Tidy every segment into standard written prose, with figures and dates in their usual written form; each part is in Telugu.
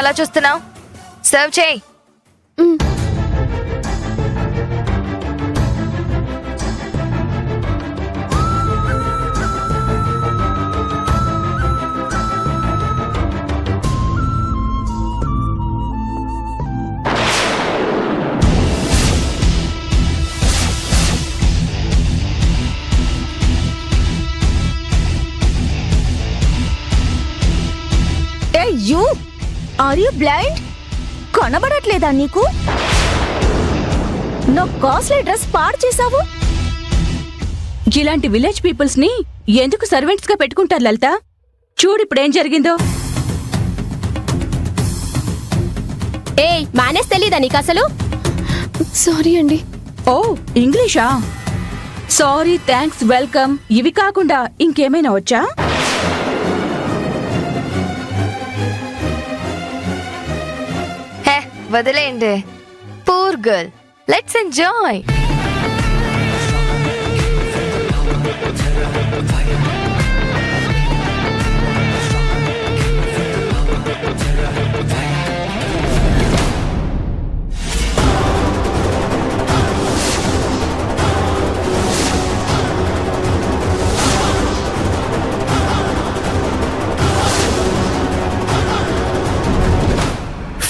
అలా చూస్తున్నావు? సర్వ్ చేయి. You are you blind? కనబడట్లేదా నీకు? నా కాస్ట్లీ డ్రెస్ పాడు చేసావు. ఇలాంటి విలేజ్ పీపుల్స్ ని ఎందుకు సర్వెంట్స్ గా పెట్టుకుంటారు లలిత? చూడు ఇప్పుడేం జరిగిందో. మేనేజ్ తెలీదా నీకు అసలు? సారీ అండి. ఓ ఇంగ్లీషా? సారీ, థ్యాంక్స్, వెల్కమ్ ఇవి కాకుండా ఇంకేమైనా వచ్చా? హే వదిలేండి. Poor girl, let's enjoy.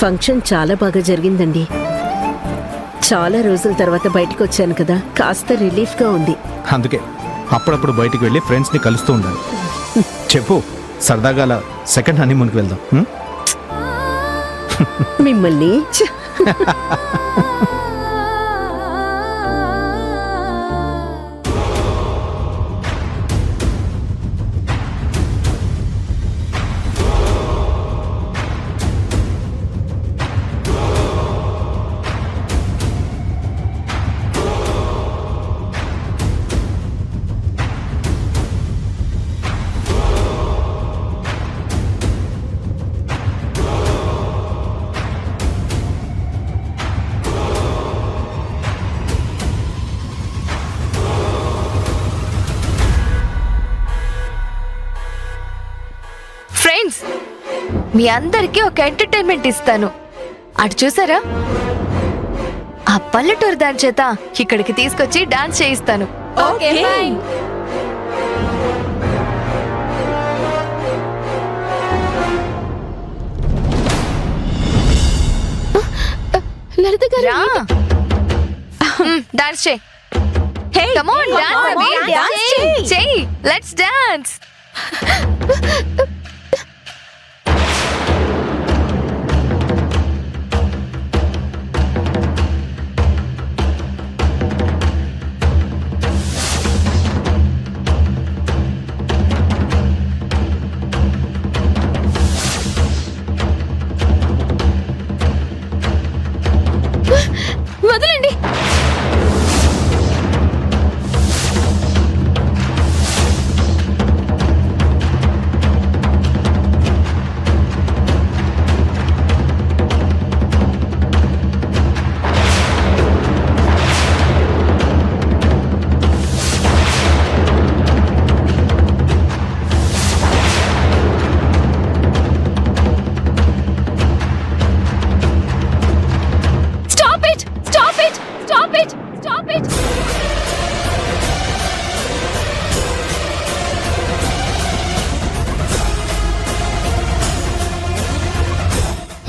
Function చాలా బాగా జరిగిందండి. చాలా రోజుల తర్వాత బయటకు వచ్చాను కదా, కాస్త రిలీఫ్గా ఉంది. అందుకే అప్పుడప్పుడు బయటికి వెళ్ళి ఫ్రెండ్స్ని కలుస్తూ ఉండాలి. చెప్పు, సరదాగా అలా సెకండ్ హనీమూన్కి వెళ్దాం. మిమ్మల్ని ఫ్రెండ్స్, మీ అందరికీ ఒక ఎంటర్టైన్మెంట్ ఇస్తాను. అటు చూసారా? ఆ పల్లెటూరు దాని చేత ఇక్కడికి తీసుకొచ్చి డాన్స్ చేయిస్తాను. Okay fine. లలిత గారు, రా. డాన్స్ చేయి. హే కమ్ ఆన్, డాన్స్ అభి. చేయి. Let's dance. వదలండి. Stop it! Stop it! Stop it! Stop it!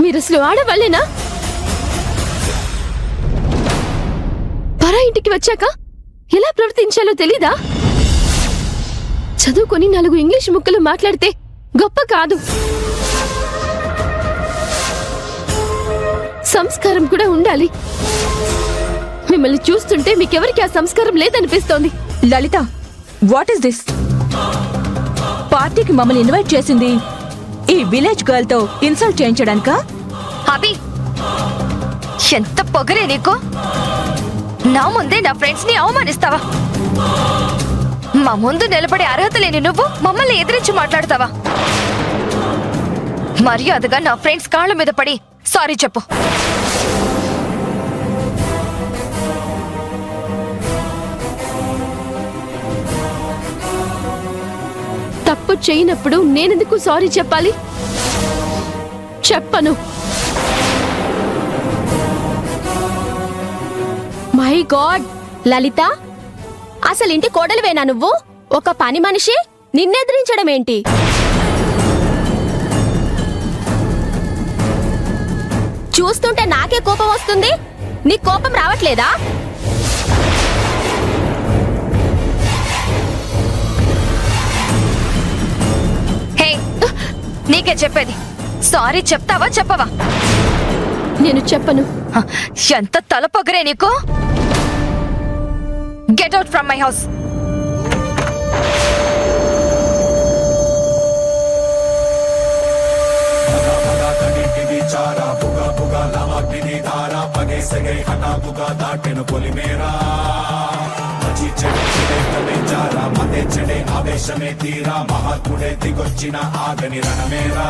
మీరు అసలు ఆడవాళ్ళేనా? పరా ఇంటికి వచ్చాక ఎలా ప్రవర్తించాలో తెలీదా? చదువుకొని 4 ఇంగ్లీష్ ముక్కలు మాట్లాడితే గొప్ప కాదు, సంస్కారం కూడా ఉండాలి. మిమ్మల్ని చూస్తుంటే మీకెవరికి ఆ సంస్కారం లేదనిపిస్తోంది. లలిత, వాట్ ఇస్ దిస్? పార్టీకి మమ్మల్ని ఇన్వైట్ చేసింది ఈ విలేజ్ గర్ల్ తో ఇన్సల్ట్ చేయించడానికా? అభి, ఎంత పొగరే నీకు! నా ముందే నా ఫ్రెండ్స్ ని అవమానిస్తావా? మా ముందు నిలబడే అర్హత లేని నువ్వు మమ్మల్ని ఎదిరించి మాట్లాడతావా? మర్యాదగా నా ఫ్రెండ్స్ కాళ్ళ మీద పడి సారీ చెప్పు. తప్పు చేయనప్పుడు నేనెందుకు సారీ చెప్పాలి? చెప్పను. మై గాడ్ లలిత, అసలు ఇంటి కోడలివేనా నువ్వు? ఒక పని మనిషి నిన్నెదిరించడం ఏంటి? చూస్తుంటే నాకే కోపం వస్తుంది, నీ కోపం రావట్లేదా? హే, నీకే చెప్పేది. సారీ చెప్తావా చెప్పవా? నేను చెప్పను. హ, ఎంత తలపొగరే నీకు! Get out from my house. ఆవేశమే తీరా మహాత్ముడే దిగొచ్చిన ఆగని రణమేరా.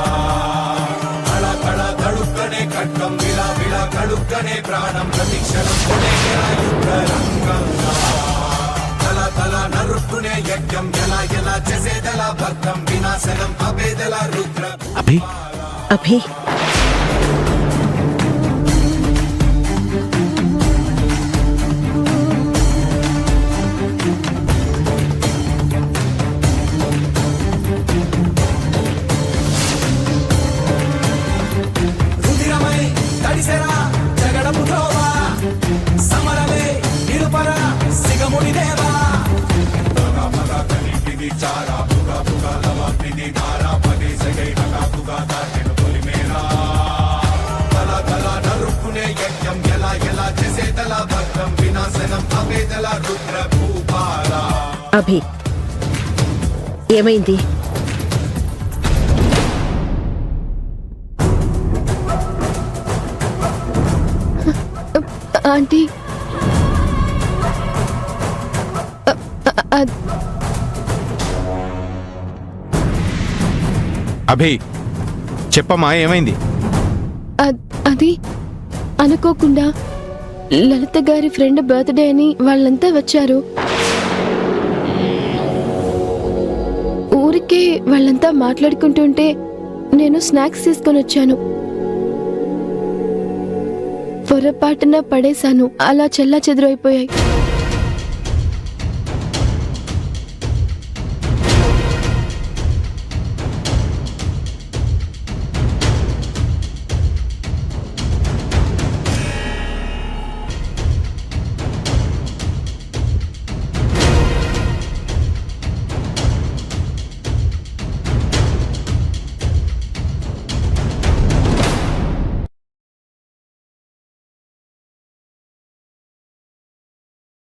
కళ కళ కడుక్కనే ఖడ్గం విలా విలా కడుక్కనే ప్రాణం ప్రతిక్షణం యుద్ధ రంగంగా. తల తల నరుక్కునే యజ్ఞం ఎలా ఎలా చేసేదలా భక్తం వినాశనం అభేదల రుద్ర. అభి అభి రుధిరమై తడిసెరా జగడపు ధ్రోవా. సమరమే నిరుపర సిగముడి దేవా. పగ పగ కనిపిది చారా పుగ పుగ లవ పిది ధారా పదే సగై పగ పుగ దాటెను పొలిమేరా. తల తల నరుక్కునే యజ్ఞం ఎలా ఎలా చేసేదలా భక్తం వినాశనం అభేదల రుద్ర భూపాలా. అభి ఏమైంది? ఆంటీ, అభి చెప్పమ్మా, ఏమైంది? అది అనుకోకుండా లలిత గారి ఫ్రెండ్ బర్త్డే అని వాళ్ళంతా వచ్చారు. ఊరికే వాళ్ళంతా మాట్లాడుకుంటుంటే నేను స్నాక్స్ తీసుకొని వచ్చాను. పొరపాటున పడేశాను, అలా చెల్లా చెదురైపోయాయి.